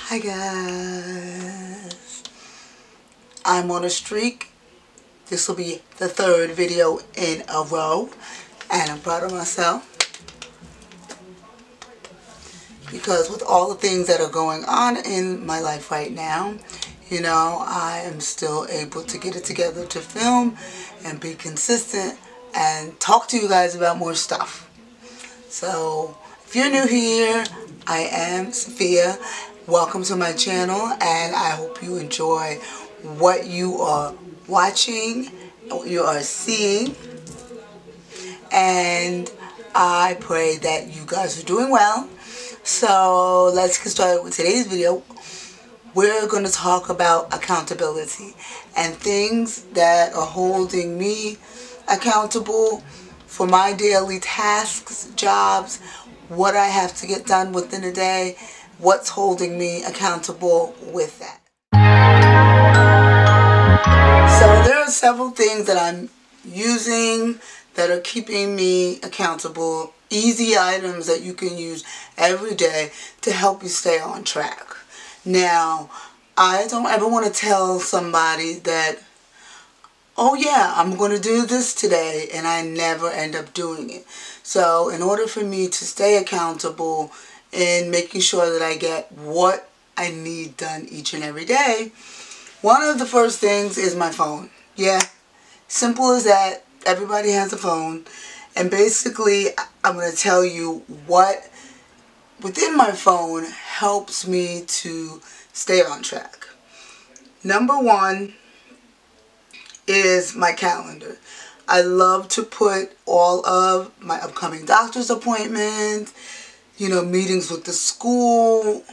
Hi guys, I'm on a streak. This will be the third video in a row and I'm proud of myself because with all the things that are going on in my life right now, you know, I am still able to get it together to film and be consistent and talk to you guys about more stuff. So if you're new here, I am Sophia. Welcome to my channel and I hope you enjoy what you are watching, what you are seeing, and I pray that you guys are doing well. So let's get started with today's video. We're going to talk about accountability and things that are holding me accountable for my daily tasks, jobs, what I have to get done within a day, what's holding me accountable with that. So there are several things that I'm using that are keeping me accountable, easy items that you can use every day to help you stay on track. Now, I don't ever want to tell somebody that, oh yeah, I'm going to do this today, and I never end up doing it. So in order for me to stay accountable in making sure that I get what I need done each and every day, one of the first things is my phone. Yeah, simple as that. Everybody has a phone. And basically, I'm going to tell you what within my phone helps me to stay on track. Number one is my calendar. I love to put all of my upcoming doctor's appointments, meetings with the school.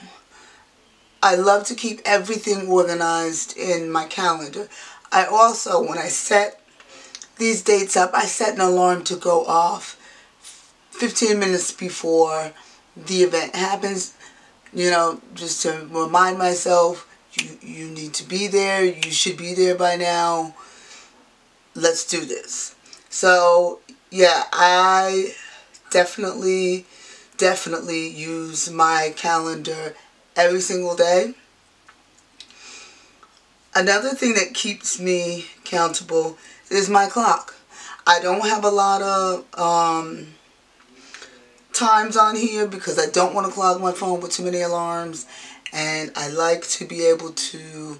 I love to keep everything organized in my calendar. I also, when I set these dates up, I set an alarm to go off 15 minutes before the event happens, just to remind myself, you need to be there, you should be there by now, let's do this. So yeah, I definitely use my calendar every single day. Another thing that keeps me accountable is my clock. I don't have a lot of times on here because I don't want to clog my phone with too many alarms, and I like to be able to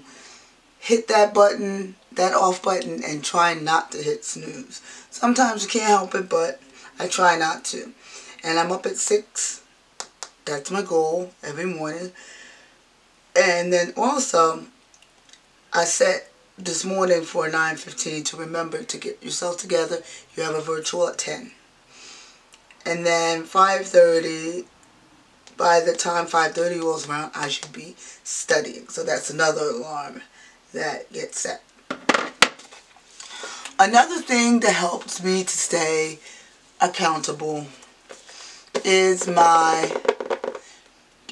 hit that button, that off button, and try not to hit snooze. Sometimes you can't help it, but I try not to. And I'm up at 6. That's my goal every morning. And then also, I set this morning for 9:15 to remember to get yourself together. You have a virtual at 10. And then 5:30, by the time 5:30 rolls around, I should be studying. So that's another alarm that gets set. Another thing that helps me to stay accountable is my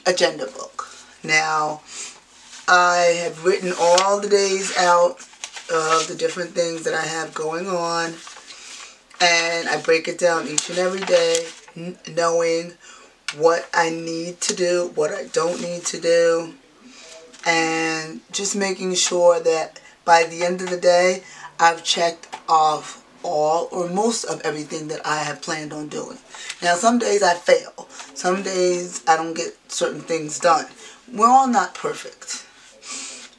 agenda book. Now, I have written all the days out of the different things that I have going on, and I break it down each and every day, knowing what I need to do, what I don't need to do, and just making sure that by the end of the day, I've checked off all or most of everything that I have planned on doing. Now, some days I fail. Some days I don't get certain things done. We're all not perfect.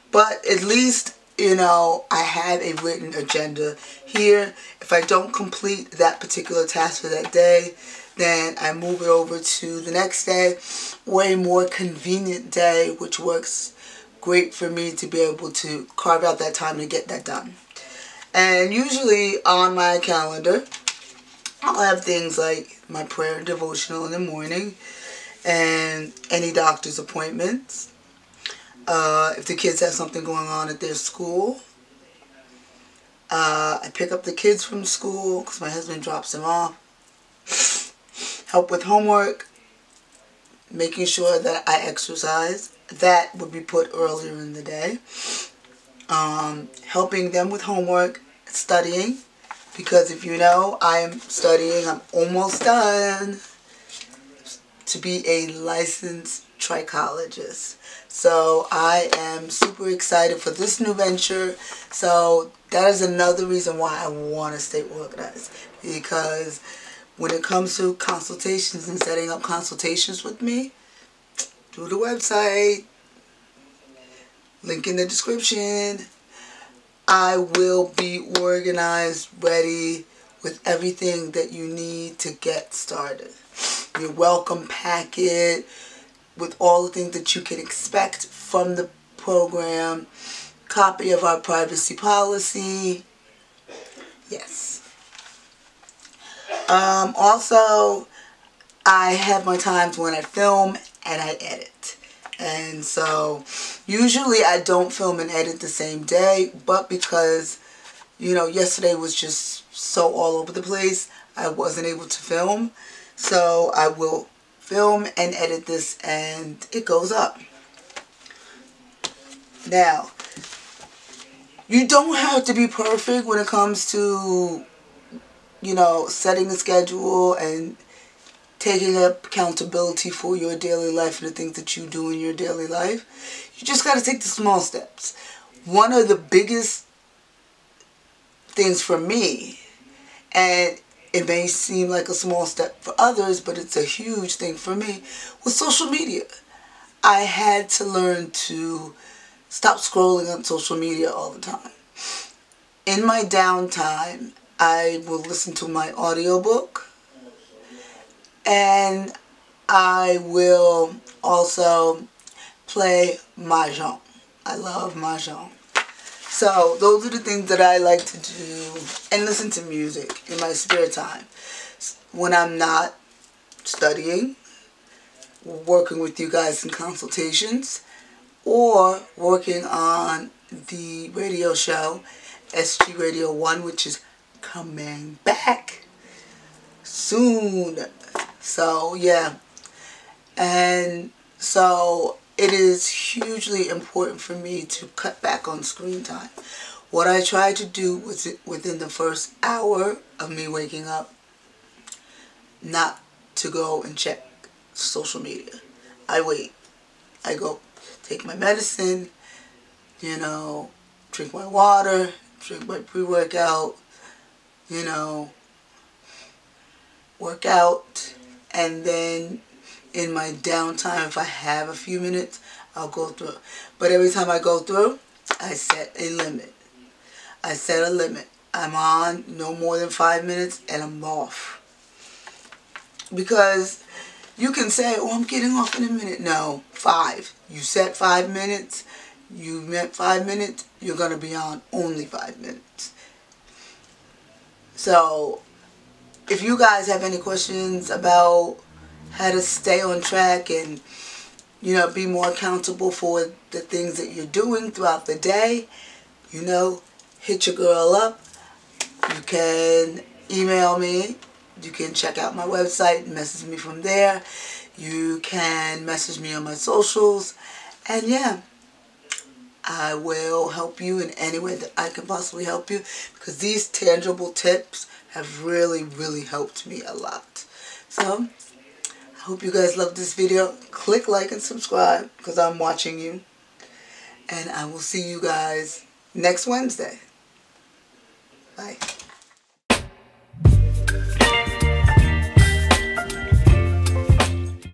But at least, I have a written agenda here. If I don't complete that particular task for that day, then I move it over to the next day, or a more convenient day, which works great for me to be able to carve out that time to get that done. And usually on my calendar, I'll have things like my prayer and devotional in the morning, and any doctor's appointments. If the kids have something going on at their school, I pick up the kids from school because my husband drops them off. Help with homework, making sure that I exercise. That would be put earlier in the day. Helping them with homework, studying, because if you know, I am studying. I'm almost done to be a licensed trichologist. So I am super excited for this new venture. So that is another reason why I want to stay organized, because when it comes to consultations and setting up consultations with me, through the website, link in the description, I will be organized, ready with everything that you need to get started. Your welcome packet with all the things that you can expect from the program, copy of our privacy policy. Yes. Also, I have my times when I film and I edit. And so, usually I don't film and edit the same day, but because, you know, yesterday was just so all over the place, I wasn't able to film. So, I will film and edit this and it goes up. Now, you don't have to be perfect when it comes to, you know, setting a schedule and taking up accountability for your daily life and the things that you do in your daily life. You just got to take the small steps. One of the biggest things for me, and it may seem like a small step for others, but it's a huge thing for me, was social media. I had to learn to stop scrolling on social media all the time. In my downtime, I will listen to my audiobook, and I will also play mahjong. I love mahjong. So those are the things that I like to do, and listen to music in my spare time. When I'm not studying, working with you guys in consultations, or working on the radio show, SG Radio 1, which is coming back soon. So, yeah. And so, it is hugely important for me to cut back on screen time. What I try to do was within the first hour of me waking up, not to go and check social media. I wait. I go take my medicine, you know, drink my water, drink my pre-workout, you know, work out, and then in my downtime, if I have a few minutes, I'll go through. But every time I go through, I set a limit. I set a limit. I'm on no more than 5 minutes and I'm off. Because you can say, oh, I'm getting off in a minute. No, 5. You set 5 minutes. You meant 5 minutes. You're going to be on only 5 minutes. So, if you guys have any questions about how to stay on track and, you know, be more accountable for the things that you're doing throughout the day, you know, hit your girl up. You can email me. You can check out my website and message me from there. You can message me on my socials. And yeah, I will help you in any way that I can possibly help you, because these tangible tips have really, really helped me a lot. So, I hope you guys love this video. Click like and subscribe, because I'm watching you. And I will see you guys next Wednesday. Bye.